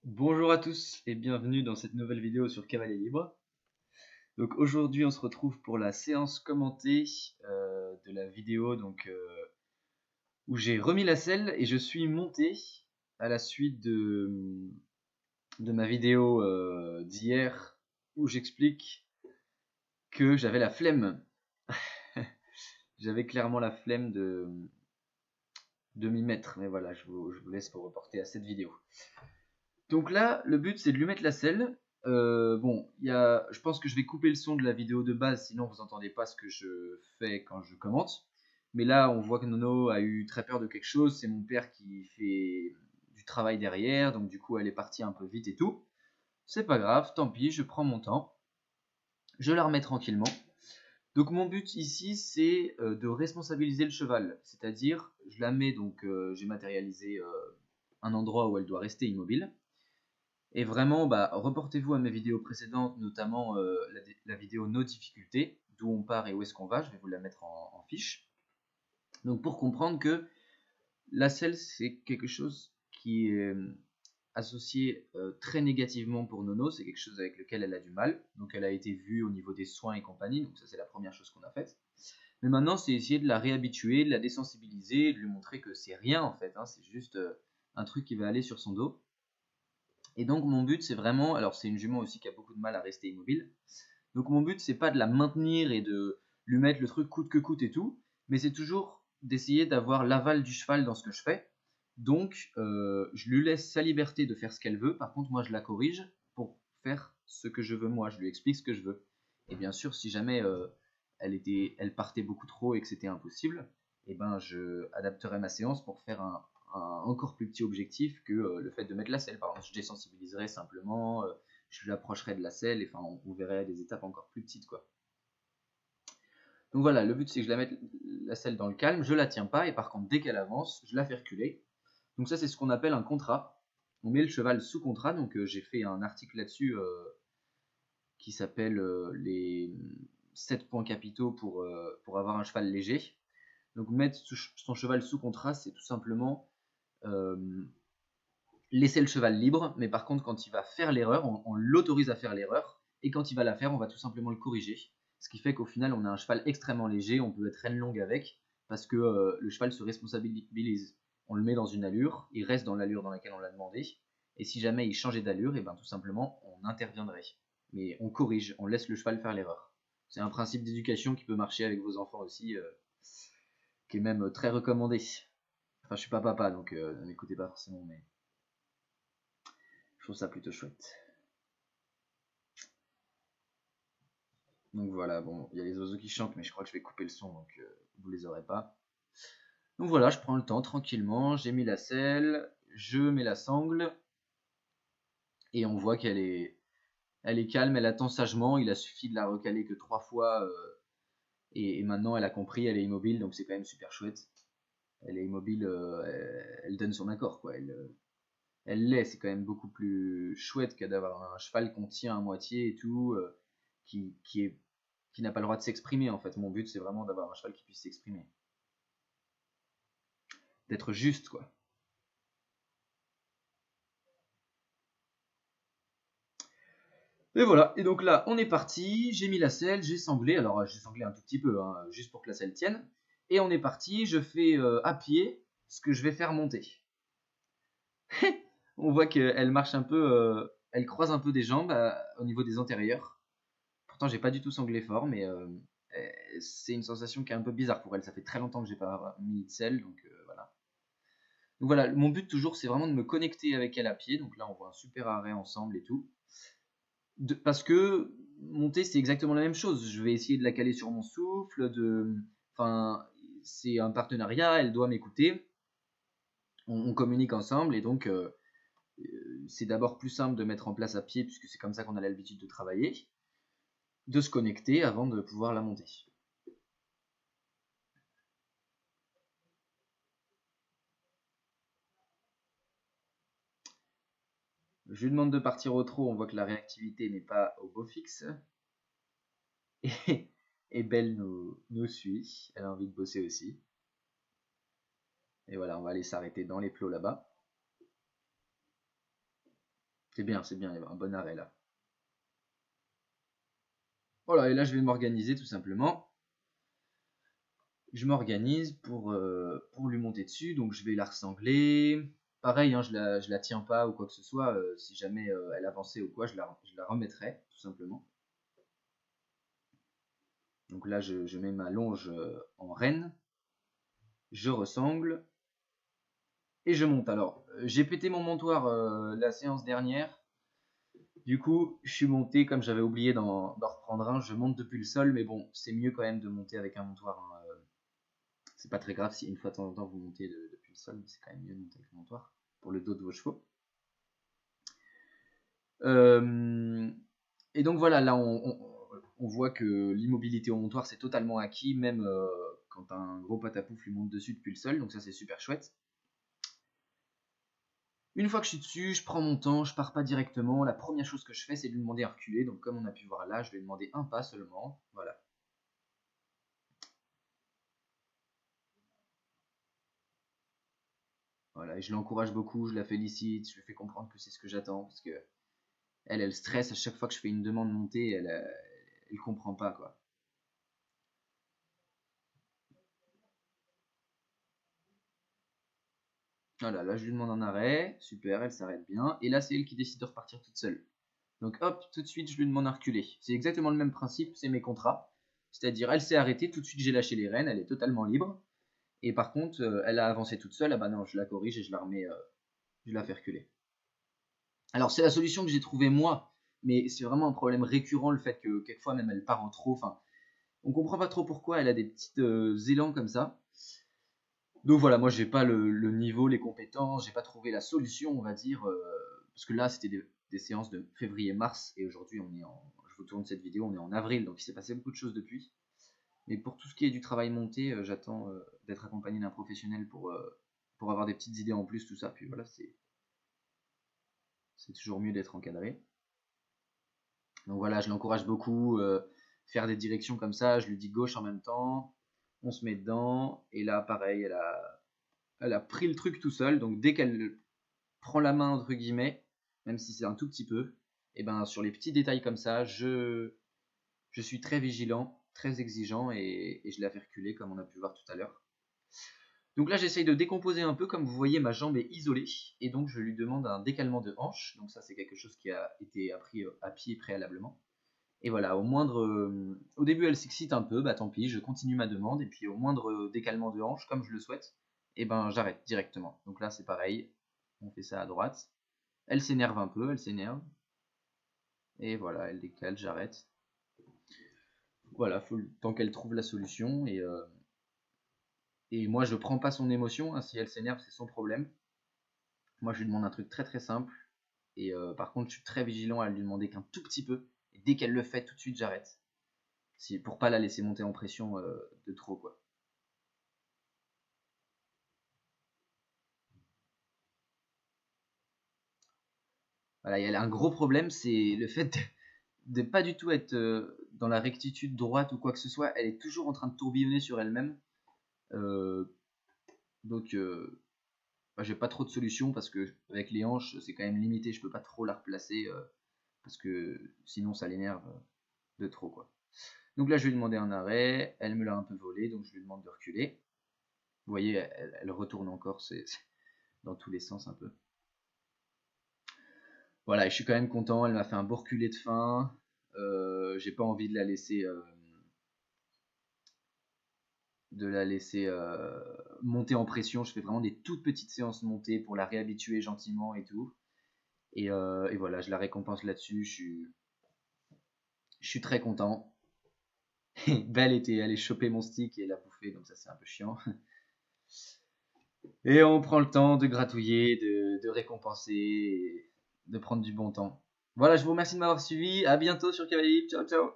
Bonjour à tous et bienvenue dans cette nouvelle vidéo sur Cavalier Libre. Donc aujourd'hui on se retrouve pour la séance commentée de la vidéo où j'ai remis la selle et je suis monté à la suite de ma vidéo d'hier où j'explique que j'avais la flemme. J'avais clairement la flemme de m'y mettre, mais voilà, je vous laisse vous reporter à cette vidéo. Donc là, le but c'est de lui mettre la selle. Bon, je pense que je vais couper le son de la vidéo de base, sinon vous entendez pas ce que je fais quand je commente. Mais là, on voit que Nono a eu très peur de quelque chose. C'est mon père qui fait du travail derrière, donc du coup, elle est partie un peu vite et tout. C'est pas grave, tant pis, je prends mon temps. Je la remets tranquillement. Donc mon but ici, c'est de responsabiliser le cheval. C'est-à-dire, je la mets, donc j'ai matérialisé un endroit où elle doit rester immobile. Et vraiment, reportez-vous à mes vidéos précédentes, notamment la vidéo nos difficultés, d'où on part et où est-ce qu'on va. Je vais vous la mettre en fiche. Donc pour comprendre que la selle, c'est quelque chose qui est associé très négativement pour Nono. C'est quelque chose avec lequel elle a du mal. Donc elle a été vue au niveau des soins et compagnie. Donc ça, c'est la première chose qu'on a faite. Mais maintenant, c'est essayer de la réhabituer, de la désensibiliser, de lui montrer que c'est rien en fait. C'est juste un truc qui va aller sur son dos. Et donc mon but c'est vraiment, alors c'est une jument aussi qui a beaucoup de mal à rester immobile, donc mon but c'est pas de la maintenir et de lui mettre le truc coûte que coûte et tout, mais c'est toujours d'essayer d'avoir l'aval du cheval dans ce que je fais. Donc je lui laisse sa liberté de faire ce qu'elle veut, par contre moi je la corrige pour faire ce que je veux moi, je lui explique ce que je veux. Et bien sûr si jamais elle partait beaucoup trop et que c'était impossible, et ben je adapterai ma séance pour faire un encore plus petit objectif que le fait de mettre la selle. Par exemple, je désensibiliserai simplement, je l'approcherai de la selle, et enfin, on verrait des étapes encore plus petites, quoi. Donc voilà, le but c'est que je la mette la selle dans le calme, je la tiens pas, et par contre, dès qu'elle avance, je la fais reculer. Donc ça, c'est ce qu'on appelle un contrat. On met le cheval sous contrat, donc j'ai fait un article là-dessus qui s'appelle les 7 points capitaux pour avoir un cheval léger. Donc mettre son cheval sous contrat, c'est tout simplement laisser le cheval libre, mais par contre, quand il va faire l'erreur, on l'autorise à faire l'erreur, et quand il va la faire, on va tout simplement le corriger. Ce qui fait qu'au final, on a un cheval extrêmement léger, on peut être reine longue avec, parce que le cheval se responsabilise. On le met dans une allure, il reste dans l'allure dans laquelle on l'a demandé, et si jamais il changeait d'allure, et ben tout simplement, on interviendrait. Mais on corrige, on laisse le cheval faire l'erreur. C'est un principe d'éducation qui peut marcher avec vos enfants aussi, qui est même très recommandé. Enfin, je suis pas papa, donc ne m'écoutez pas forcément, mais je trouve ça plutôt chouette. Donc voilà, bon, il y a les oiseaux qui chantent, mais je crois que je vais couper le son, donc vous les aurez pas. Donc voilà, je prends le temps tranquillement, j'ai mis la selle, je mets la sangle, et on voit elle est calme, elle attend sagement, il a suffi de la recaler que 3 fois, et maintenant elle a compris, elle est immobile, donc c'est quand même super chouette. Elle est immobile, elle donne son accord, quoi. Elle l'est, c'est quand même beaucoup plus chouette que d'avoir un cheval qu'on tient à moitié et tout, qui n'a pas le droit de s'exprimer en fait. Mon but c'est vraiment d'avoir un cheval qui puisse s'exprimer. D'être juste quoi. Et voilà, et donc là on est parti, j'ai mis la selle, j'ai sanglé, alors j'ai sanglé un tout petit peu, juste pour que la selle tienne. Et on est parti, je fais à pied ce que je vais faire monter. On voit qu'elle marche un peu, elle croise un peu des jambes au niveau des antérieurs. Pourtant j'ai pas du tout sanglé fort, mais c'est une sensation qui est un peu bizarre pour elle. Ça fait très longtemps que j'ai pas mis de selle, donc voilà. Donc voilà, mon but toujours c'est vraiment de me connecter avec elle à pied. Donc là on voit un super arrêt ensemble et tout. Parce que monter c'est exactement la même chose. Je vais essayer de la caler sur mon souffle, enfin c'est un partenariat, elle doit m'écouter. On communique ensemble et donc c'est d'abord plus simple de mettre en place à pied puisque c'est comme ça qu'on a l'habitude de travailler, de se connecter avant de pouvoir la monter. Je lui demande de partir au trot, on voit que la réactivité n'est pas au beau fixe. Et, et Belle nous suit, elle a envie de bosser aussi. Et voilà, on va aller s'arrêter dans les plots là-bas. C'est bien, il y a un bon arrêt là. Voilà, et là je vais m'organiser tout simplement. Je m'organise pour lui monter dessus, donc je vais la ressangler. Pareil, hein, je la tiens pas ou quoi que ce soit. Si jamais elle avançait ou quoi, je la remettrai tout simplement. Donc là, je mets ma longe en renne, je ressangle et je monte. Alors, j'ai pété mon montoir la séance dernière. Du coup, je suis monté, comme j'avais oublié d'en reprendre un, je monte depuis le sol, mais bon, c'est mieux quand même de monter avec un montoir, hein. C'est pas très grave si une fois de temps en temps vous montez depuis le sol, mais c'est quand même mieux de monter avec un montoir pour le dos de vos chevaux. Et donc voilà, là on voit que l'immobilité au montoir c'est totalement acquis, même quand un gros patapouf lui monte dessus depuis le sol, donc ça c'est super chouette. Une fois que je suis dessus, je prends mon temps, je pars pas directement. La première chose que je fais, c'est de lui demander à reculer. Donc comme on a pu voir là, je lui ai demandé un pas seulement. Voilà. Voilà, et je l'encourage beaucoup, je la félicite, je lui fais comprendre que c'est ce que j'attends, parce que elle stresse à chaque fois que je fais une demande montée, elle comprend pas quoi. Voilà, là je lui demande un arrêt, super, elle s'arrête bien, et là c'est elle qui décide de repartir toute seule. Donc hop, tout de suite je lui demande à reculer. C'est exactement le même principe, c'est mes contrats. C'est-à-dire elle s'est arrêtée, tout de suite j'ai lâché les rênes, elle est totalement libre. Et par contre, elle a avancé toute seule, ah bah non, je la corrige et je la remets, je la fais reculer. Alors c'est la solution que j'ai trouvée moi, mais c'est vraiment un problème récurrent le fait que quelquefois même elle part en trop, enfin, on comprend pas trop pourquoi elle a des petits élans comme ça. Donc voilà, moi j'ai pas le niveau, les compétences, j'ai pas trouvé la solution, on va dire, parce que là c'était des séances de février-mars, et aujourd'hui je vous tourne cette vidéo, on est en avril, donc il s'est passé beaucoup de choses depuis. Mais pour tout ce qui est du travail monté, j'attends d'être accompagné d'un professionnel pour avoir des petites idées en plus, tout ça. Puis voilà, c'est toujours mieux d'être encadré. Donc voilà, je l'encourage beaucoup. Faire des directions comme ça, je lui dis gauche en même temps, on se met dedans. Et là, pareil, elle a pris le truc tout seul. Donc dès qu'elle prend la main, entre guillemets, même si c'est un tout petit peu, et ben sur les petits détails comme ça, je suis très vigilant, très exigeant et je la fais reculer comme on a pu voir tout à l'heure. Donc là, j'essaye de décomposer un peu. Comme vous voyez, ma jambe est isolée. Et donc, je lui demande un décalement de hanche. Donc ça, c'est quelque chose qui a été appris à pied préalablement. Et voilà, au début, elle s'excite un peu. Bah tant pis, je continue ma demande. Et puis, au moindre décalement de hanche, comme je le souhaite, et ben j'arrête directement. Donc là, c'est pareil. On fait ça à droite. Elle s'énerve un peu, elle s'énerve. Et voilà, elle décale, j'arrête. Voilà, faut le temps qu'elle trouve la solution. Et moi, je prends pas son émotion, hein. Si elle s'énerve, c'est son problème. Moi, je lui demande un truc très très simple. Et par contre, je suis très vigilant à lui demander qu'un tout petit peu. Et dès qu'elle le fait, tout de suite, j'arrête. Pour pas la laisser monter en pression de trop, quoi. Voilà, il y a un gros problème, c'est le fait de pas du tout être dans la rectitude droite ou quoi que ce soit. Elle est toujours en train de tourbillonner sur elle-même. Euh, donc, bah, j'ai pas trop de solutions parce que avec les hanches, c'est quand même limité. Je peux pas trop la replacer parce que sinon ça l'énerve de trop, quoi. Donc là, je lui ai demandé un arrêt. Elle me l'a un peu volé, donc je lui demande de reculer. Vous voyez, elle retourne encore, c'est dans tous les sens un peu. Voilà, et je suis quand même content. Elle m'a fait un beau reculé de fin. J'ai pas envie de la laisser, monter en pression. Je fais vraiment des toutes petites séances montées pour la réhabituer gentiment et tout. Et voilà, je la récompense là-dessus. Je suis très content. Belle était allée choper mon stick et l'a bouffé, donc ça c'est un peu chiant. Et on prend le temps de gratouiller, de récompenser, et de prendre du bon temps. Voilà, je vous remercie de m'avoir suivi. À bientôt sur Cavalier. Ciao, ciao.